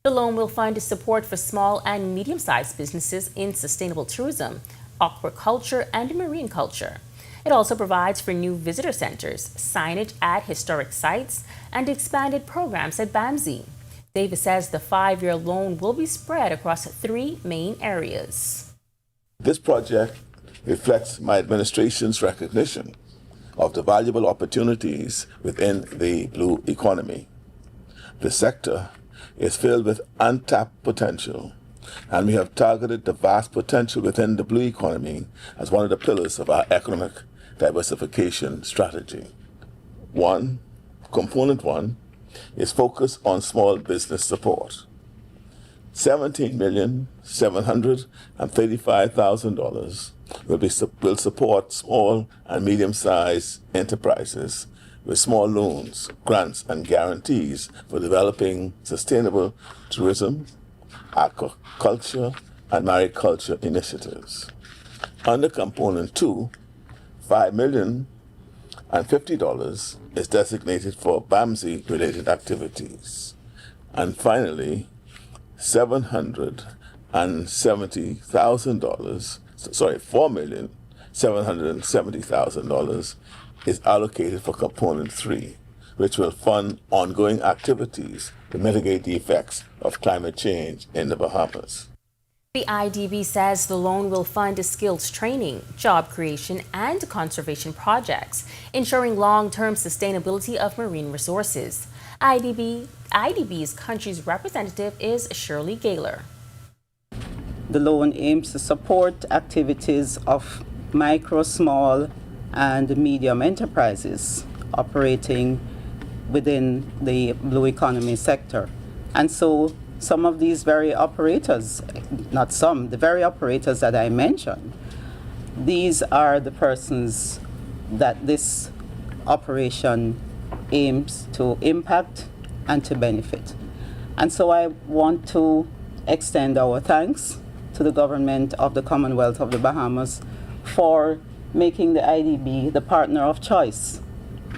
The loan will fund support for small and medium-sized businesses in sustainable tourism, aquaculture, and marine culture. It also provides for new visitor centers, signage at historic sites, and expanded programs at BAMSI. Davis says the 5-year loan will be spread across 3 main areas. This project reflects my administration's recognition of the valuable opportunities within the blue economy. The sector is filled with untapped potential, and we have targeted the vast potential within the blue economy as one of the pillars of our economic diversification strategy. Component 1 is focused on small business support. $17,735,000 will support small and medium-sized enterprises with small loans, grants, and guarantees for developing sustainable tourism, aquaculture, and mariculture initiatives. Under Component 2, $5,050,000 is designated for BAMSI-related activities. And finally, $4,770,000 is allocated for Component 3, which will fund ongoing activities to mitigate the effects of climate change in the Bahamas. The IDB says the loan will fund skills training, job creation, and conservation projects, ensuring long-term sustainability of marine resources. IDB's country's representative is Shirley Gaylor. The loan aims to support activities of micro, small, and medium enterprises operating within the blue economy sector. And so some of these very operators, the very operators that I mentioned, these are the persons that this operation aims to impact and to benefit. And so I want to extend our thanks to the government of the Commonwealth of the Bahamas for making the IDB the partner of choice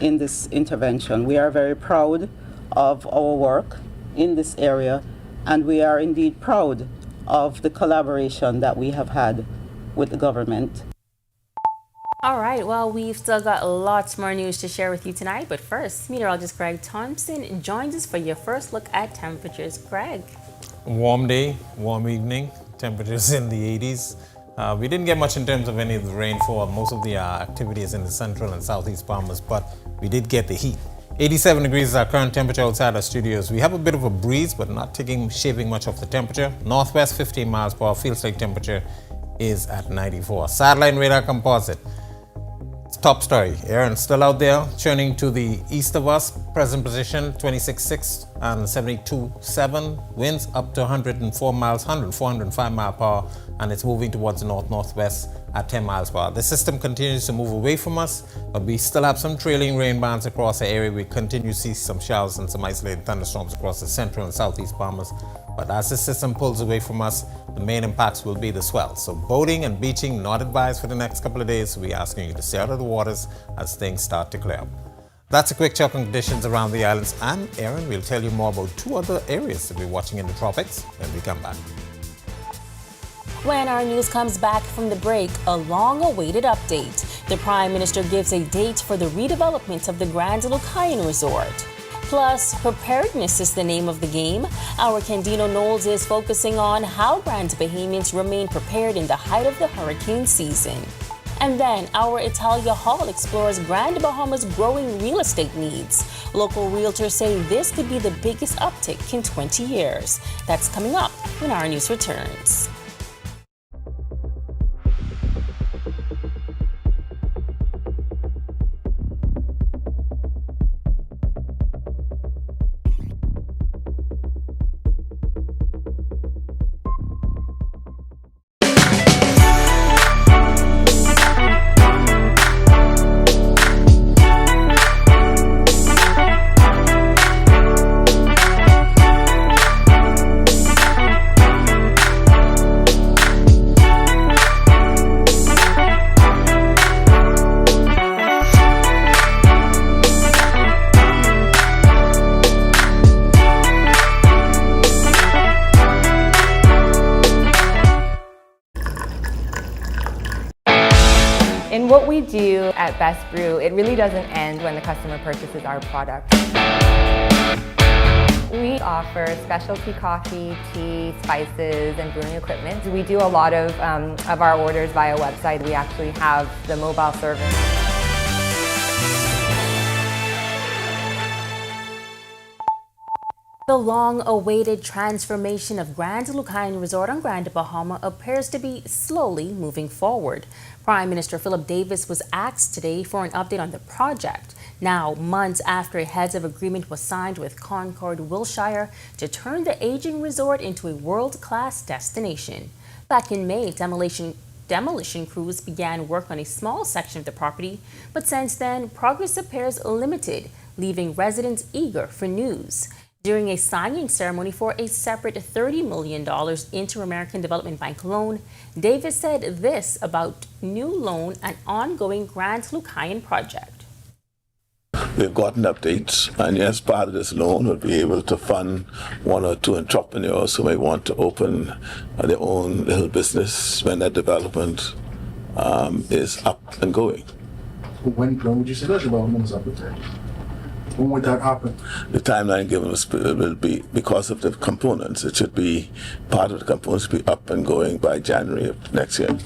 in this intervention. We are very proud of our work in this area, and we are indeed proud of the collaboration that we have had with the government. All right, well, we've still got lots more news to share with you tonight, but first, meteorologist Greg Thompson joins us for your first look at temperatures. Greg. Warm day, warm evening, temperatures in the 80s. We didn't get much in terms of any of the rainfall. Most of the activity is in the central and southeast Bahamas, but we did get the heat. 87 degrees is our current temperature outside our studios. We have a bit of a breeze, but not shaving much off the temperature. Northwest 15 miles per hour, feels like temperature is at 94. Satellite radar composite. Top story. Aaron still out there, churning to the east of us. Present position 26.6 and 72.7. Winds up to 104 miles, 105 miles per hour, and it's moving towards the north-northwest at 10 miles per hour. The system continues to move away from us, but we still have some trailing rain bands across the area. We continue to see some showers and some isolated thunderstorms across the central and southeast Bahamas. But as the system pulls away from us, the main impacts will be the swells. So boating and beaching not advised for the next couple of days. We're asking you to stay out of the waters as things start to clear up. That's a quick check on conditions around the islands. And Aaron, we'll tell you more about two other areas to be watching in the tropics when we come back. When our news comes back from the break, a long-awaited update. The Prime Minister gives a date for the redevelopment of the Grand Lucayan Resort. Plus, preparedness is the name of the game. Our Candino Knowles is focusing on how Grand Bahamians remain prepared in the height of the hurricane season. And then, our Italia Hall explores Grand Bahama's growing real estate needs. Local realtors say this could be the biggest uptick in 20 years. That's coming up when our news returns. In what we do at Best Brew, it really doesn't end when the customer purchases our product. We offer specialty coffee, tea, spices, and brewing equipment. We do a lot of our orders via website. We actually have the mobile service. The long-awaited transformation of Grand Lucayan Resort on Grand Bahama appears to be slowly moving forward. Prime Minister Philip Davis was asked today for an update on the project. Now, months after a heads of agreement was signed with Concord, Wilshire to turn the aging resort into a world-class destination. Back in May, demolition crews began work on a small section of the property, but since then, progress appears limited, leaving residents eager for news. During a signing ceremony for a separate $30 million Inter-American Development Bank loan, Davis said this about new loan and ongoing Grand Lucayan project. We've gotten updates, and yes, part of this loan will be able to fund one or two entrepreneurs who may want to open their own little business when that development is up and going. When would you say that development is up and going? When would that happen? The timeline given will be, because of the components, it should be, part of the components will be up and going by January of next year.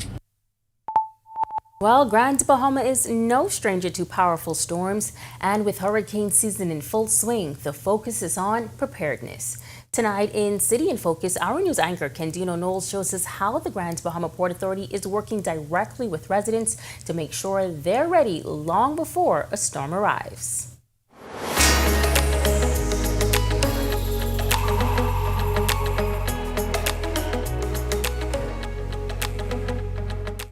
Well, Grand Bahama is no stranger to powerful storms, and with hurricane season in full swing, the focus is on preparedness. Tonight in City in Focus, our news anchor Kendino Knowles shows us how the Grand Bahama Port Authority is working directly with residents to make sure they're ready long before a storm arrives.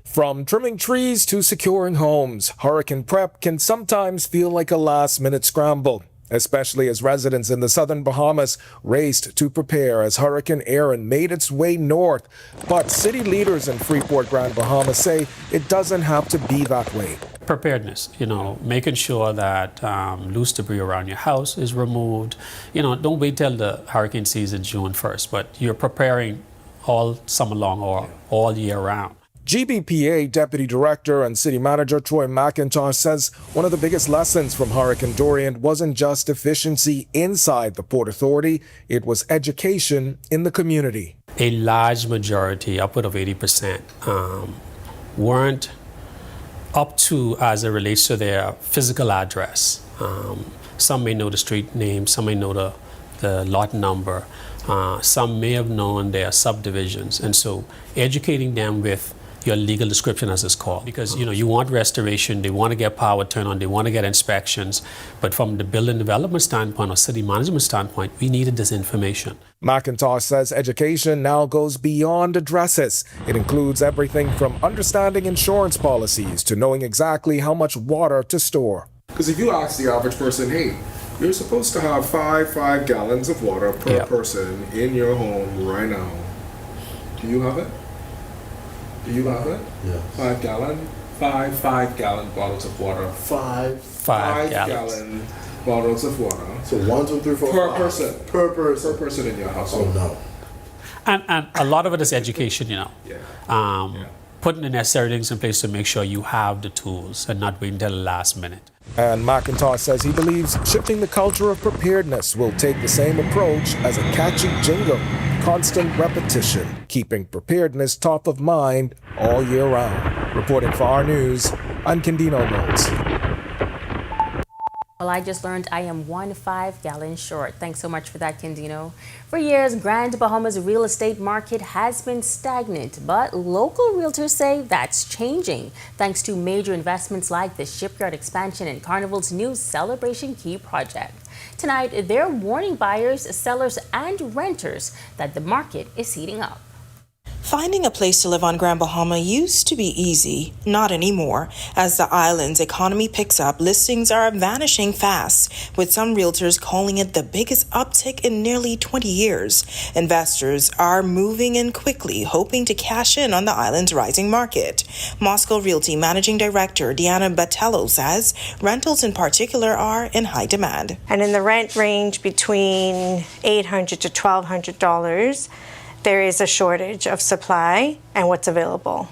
From trimming trees to securing homes, hurricane prep can sometimes feel like a last-minute scramble, especially as residents in the southern Bahamas raced to prepare as Hurricane Aaron made its way north. But city leaders in Freeport, Grand Bahama say it doesn't have to be that way. Preparedness, making sure that loose debris around your house is removed. Don't wait till the hurricane season June 1st, but you're preparing all summer long or all year round. GBPA Deputy Director and City Manager Troy McIntosh says one of the biggest lessons from Hurricane Dorian wasn't just efficiency inside the Port Authority, it was education in the community. A large majority, upward of 80%, weren't up to as it relates to their physical address. Some may know the street name, some may know the lot number, some may have known their subdivisions, and so educating them with your legal description, as it's called, because you want restoration, they want to get power turned on, they want to get inspections, but from the building development standpoint or city management standpoint, we needed this information. McIntosh says education now goes beyond addresses. It includes everything from understanding insurance policies to knowing exactly how much water to store. Because if you ask the average person, hey, you're supposed to have 5 gallons of water per person in your home right now. Do you have it? Do you have it? Yeah. 5 gallon? 5 gallon bottles of water. Five gallon bottles of water. So 1, 2, 3, 4, per 5. person. Per person in your household. Oh no. And a lot of it is education, putting the necessary things in place to make sure you have the tools and not waiting until the last minute. And McIntosh says he believes shifting the culture of preparedness will take the same approach as a catchy jingle, constant repetition, keeping preparedness top of mind all year round. Reporting for our news, I'm Kendino Knowles. Well, I just learned I am 1 5-gallon short. Thanks so much for that, Kendino. For years, Grand Bahama's real estate market has been stagnant, but local realtors say that's changing thanks to major investments like the shipyard expansion and Carnival's new Celebration Key project. Tonight, they're warning buyers, sellers, and renters that the market is heating up. Finding a place to live on Grand Bahama used to be easy, not anymore. As the island's economy picks up, listings are vanishing fast, with some realtors calling it the biggest uptick in nearly 20 years. Investors are moving in quickly, hoping to cash in on the island's rising market. Moscow Realty Managing Director Deanna Batello says rentals in particular are in high demand. And in the rent range between $800 to $1,200, there is a shortage of supply and what's available.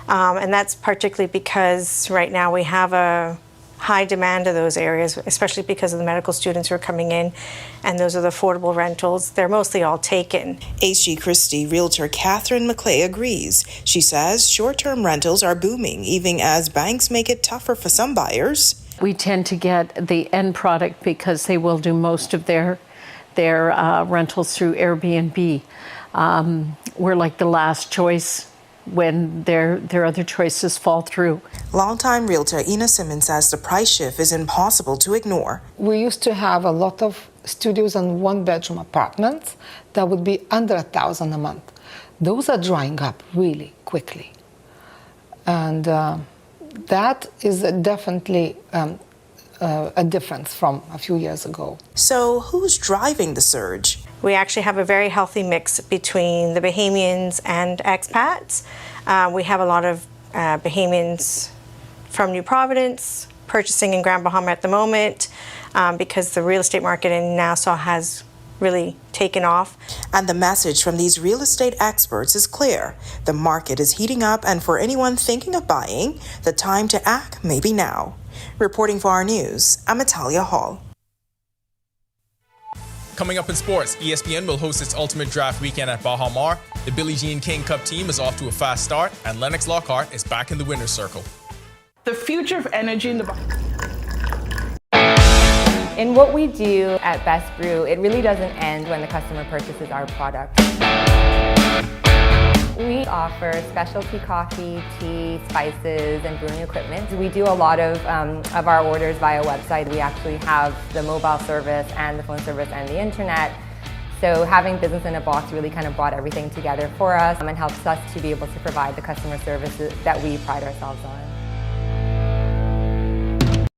And that's particularly because right now we have a high demand of those areas, especially because of the medical students who are coming in, and those are the affordable rentals. They're mostly all taken. HG Christie realtor Catherine McClay agrees. She says short-term rentals are booming, even as banks make it tougher for some buyers. We tend to get the end product because they will do most of their rentals through Airbnb. We're like the last choice when their other choices fall through. Longtime realtor Ina Simmons says the price shift is impossible to ignore. We used to have a lot of studios and one-bedroom apartments that would be under $1,000 a month. Those are drying up really quickly. And that is definitely a difference from a few years ago. So who's driving the surge? We actually have a very healthy mix between the Bahamians and expats. We have a lot of Bahamians from New Providence purchasing in Grand Bahama at the moment because the real estate market in Nassau has really taken off. And the message from these real estate experts is clear. The market is heating up, and for anyone thinking of buying, the time to act may be now. Reporting for our news, I'm Natalia Hall. Coming up in sports, ESPN will host its Ultimate Draft Weekend at Baha Mar. The Billie Jean King Cup team is off to a fast start, and Lennox Lockhart is back in the winner's circle. The future of energy in the In what we do at Best Brew, it really doesn't end when the customer purchases our product. We offer specialty coffee, tea, spices, and brewing equipment. We do a lot of our orders via website. We actually have the mobile service and the phone service and the internet. So having business in a box really kind of brought everything together for us and helps us to be able to provide the customer services that we pride ourselves on.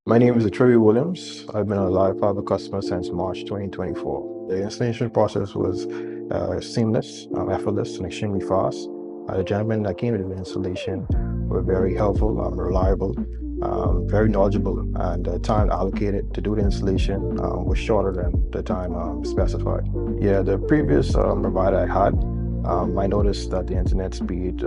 My name is Trevor Williams. I've been a Live Fiber customer since March 2024. The installation process was seamless, effortless, and extremely fast. The gentlemen that came to the installation were very helpful, reliable, very knowledgeable, and the time allocated to do the installation was shorter than the time specified. Yeah, the previous provider I had, I noticed that the internet speed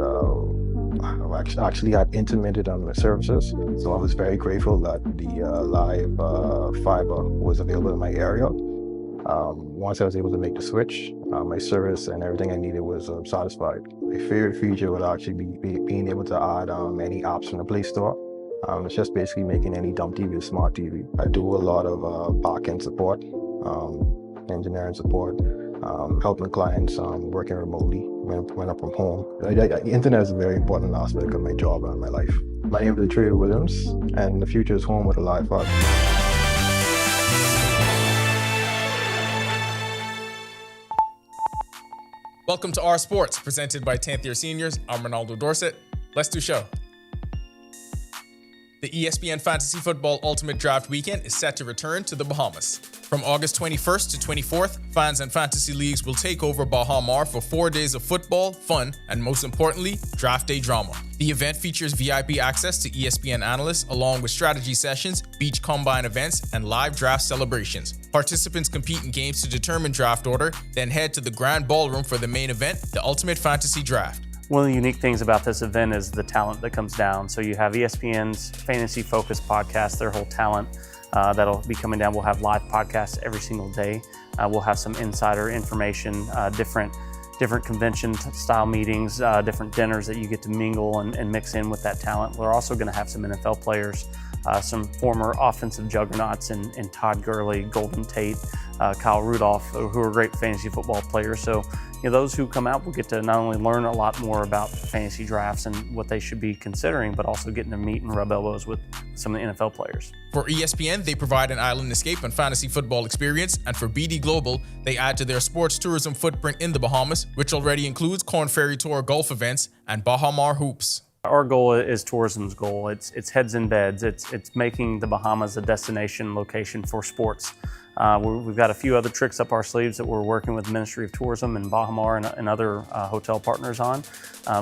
actually had intermittent on my services, so I was very grateful that the live fiber was available in my area. Once I was able to make the switch, my service and everything I needed was satisfied. My favorite feature would actually be being able to add any apps from the Play Store. It's just basically making any dumb TV a smart TV. I do a lot of back-end support, engineering support, helping clients working remotely when I'm from home. The internet is a very important aspect of my job and my life. My name is Trey Williams, and the future is home with a live fiber. Welcome to Our Sports, presented by 10th Year Seniors. I'm Ronaldo Dorset. Let's do show. The ESPN Fantasy Football Ultimate Draft Weekend is set to return to the Bahamas. From August 21st to 24th, fans and fantasy leagues will take over Baha Mar for 4 days of football, fun, and most importantly, draft day drama. The event features VIP access to ESPN analysts along with strategy sessions, beach combine events, and live draft celebrations. Participants compete in games to determine draft order, then head to the grand ballroom for the main event, the Ultimate Fantasy Draft. One of the unique things about this event is the talent that comes down. So you have ESPN's Fantasy Focus podcast, their whole talent that'll be coming down. We'll have live podcasts every single day. We'll have some insider information, different convention style meetings, different dinners that you get to mingle and mix in with that talent. We're also going to have some NFL players, some former offensive juggernauts in Todd Gurley, Golden Tate, Kyle Rudolph, who are great fantasy football players. So those who come out will get to not only learn a lot more about fantasy drafts and what they should be considering, but also getting to meet and rub elbows with some of the NFL players. For ESPN, they provide an island escape and fantasy football experience, and for BD Global, they add to their sports tourism footprint in the Bahamas, which already includes Corn Ferry Tour golf events and Baha Mar Hoops. Our goal is tourism's goal. It's heads in beds. It's making the Bahamas a destination location for sports. We've got a few other tricks up our sleeves that we're working with Ministry of Tourism and Baha Mar and other hotel partners on.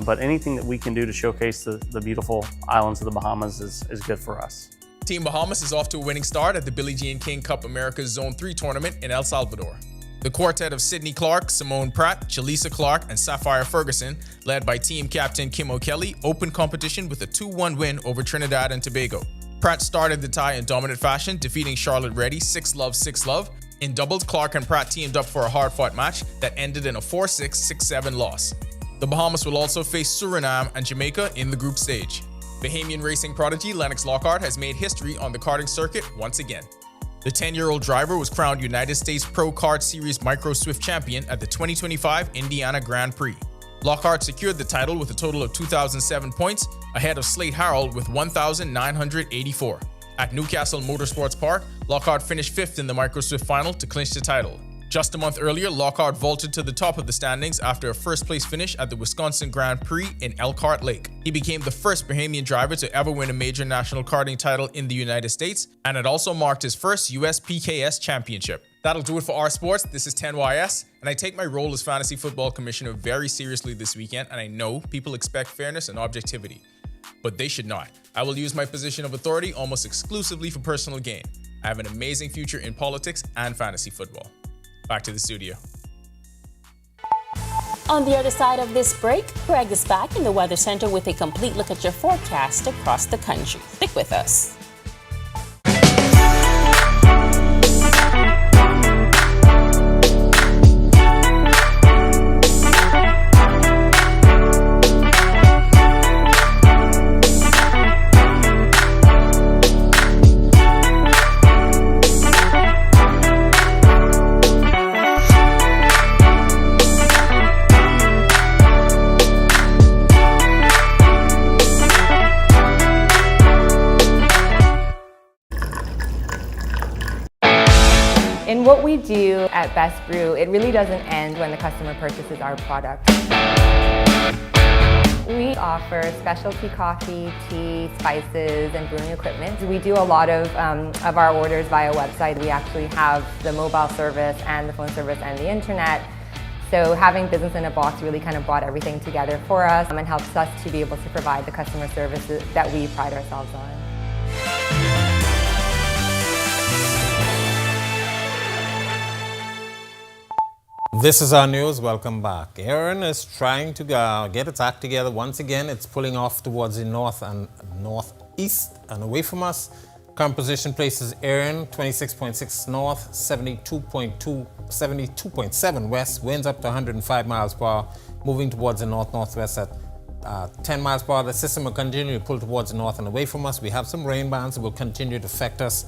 But anything that we can do to showcase the beautiful islands of the Bahamas is good for us. Team Bahamas is off to a winning start at the Billie Jean King Cup America's Zone 3 tournament in El Salvador. The quartet of Sydney Clark, Simone Pratt, Jaleesa Clark, and Sapphire Ferguson, led by team captain Kim O'Kelly, opened competition with a 2-1 win over Trinidad and Tobago. Pratt started the tie in dominant fashion, defeating Charlotte Reddy 6-love, 6-love. In doubles, Clark and Pratt teamed up for a hard-fought match that ended in a 4-6, 6-7 loss. The Bahamas will also face Suriname and Jamaica in the group stage. Bahamian racing prodigy Lennox Lockhart has made history on the karting circuit once again. The 10-year-old driver was crowned United States Pro Kart Series Micro Swift champion at the 2025 Indiana Grand Prix. Lockhart secured the title with a total of 2,007 points, ahead of Slate Harold with 1,984. At Newcastle Motorsports Park, Lockhart finished 5th in the Micro Swift final to clinch the title. Just a month earlier, Lockhart vaulted to the top of the standings after a first-place finish at the Wisconsin Grand Prix in Elkhart Lake. He became the first Bahamian driver to ever win a major national karting title in the United States, and it also marked his first US PKS championship. That'll do it for our sports. This is 10YS, and I take my role as Fantasy Football Commissioner very seriously this weekend, and I know people expect fairness and objectivity. But they should not. I will use my position of authority almost exclusively for personal gain. I have an amazing future in politics and fantasy football. Back to the studio. On the other side of this break, Greg is back in the Weather Center with a complete look at your forecast across the country. Stick with us. In what we do at Best Brew, it really doesn't end when the customer purchases our product. We offer specialty coffee, tea, spices, and brewing equipment. We do a lot of our orders via website. We actually have the mobile service and the phone service and the internet. So having business in a box really kind of brought everything together for us and helps us to be able to provide the customer services that we pride ourselves on. This is our news. Welcome back. Aaron is trying to get its act together. Once again, it's pulling off towards the north and northeast and away from us. Current position places Aaron 26.6 north, 72.7 west, winds up to 105 miles per hour, moving towards the north-northwest at 10 miles per hour. The system will continue to pull towards the north and away from us. We have some rain bands that will continue to affect us,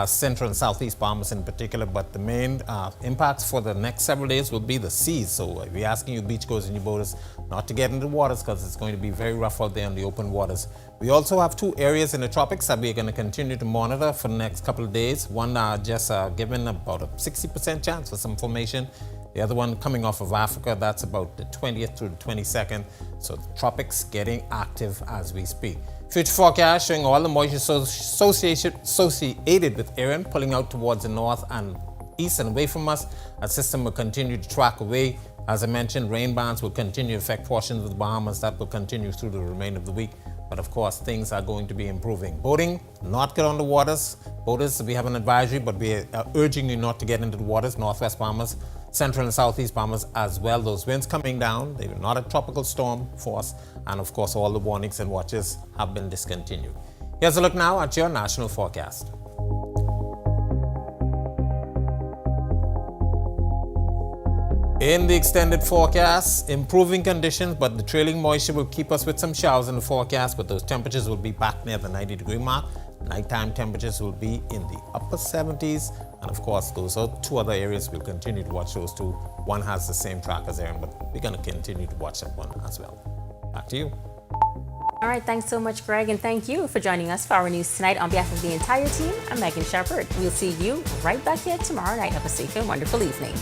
central and southeast Bahamas in particular, but the main impacts for the next several days will be the seas. So we're asking you beachgoers and you boaters not to get into the waters because it's going to be very rough out there on the open waters. We also have two areas in the tropics that we're going to continue to monitor for the next couple of days. One just given about a 60% chance for some formation. The other one coming off of Africa, that's about the 20th through the 22nd. So the tropics getting active as we speak. Future forecast showing all the moisture associated with Aaron pulling out towards the north and east and away from us. Our system will continue to track away. As I mentioned, rain bands will continue to affect portions of the Bahamas. That will continue through the remainder of the week. But of course, things are going to be improving. Boating, not get on the waters. Boaters, we have an advisory, but we are urging you not to get into the waters, northwest Bahamas, central and southeast Bahamas as well. Those winds coming down, they were not a tropical storm force. And of course, all the warnings and watches have been discontinued. Here's a look now at your national forecast. In the extended forecast, improving conditions, but the trailing moisture will keep us with some showers in the forecast, but those temperatures will be back near the 90-degree mark. Nighttime temperatures will be in the upper 70s. And of course, those are two other areas we'll continue to watch those two. One has the same track as Aaron, but we're going to continue to watch that one as well. Back to you. All right, thanks so much, Greg, and thank you for joining us for our news tonight. On behalf of the entire team, I'm Megan Shepherd. We'll see you right back here tomorrow night. Have a safe and wonderful evening.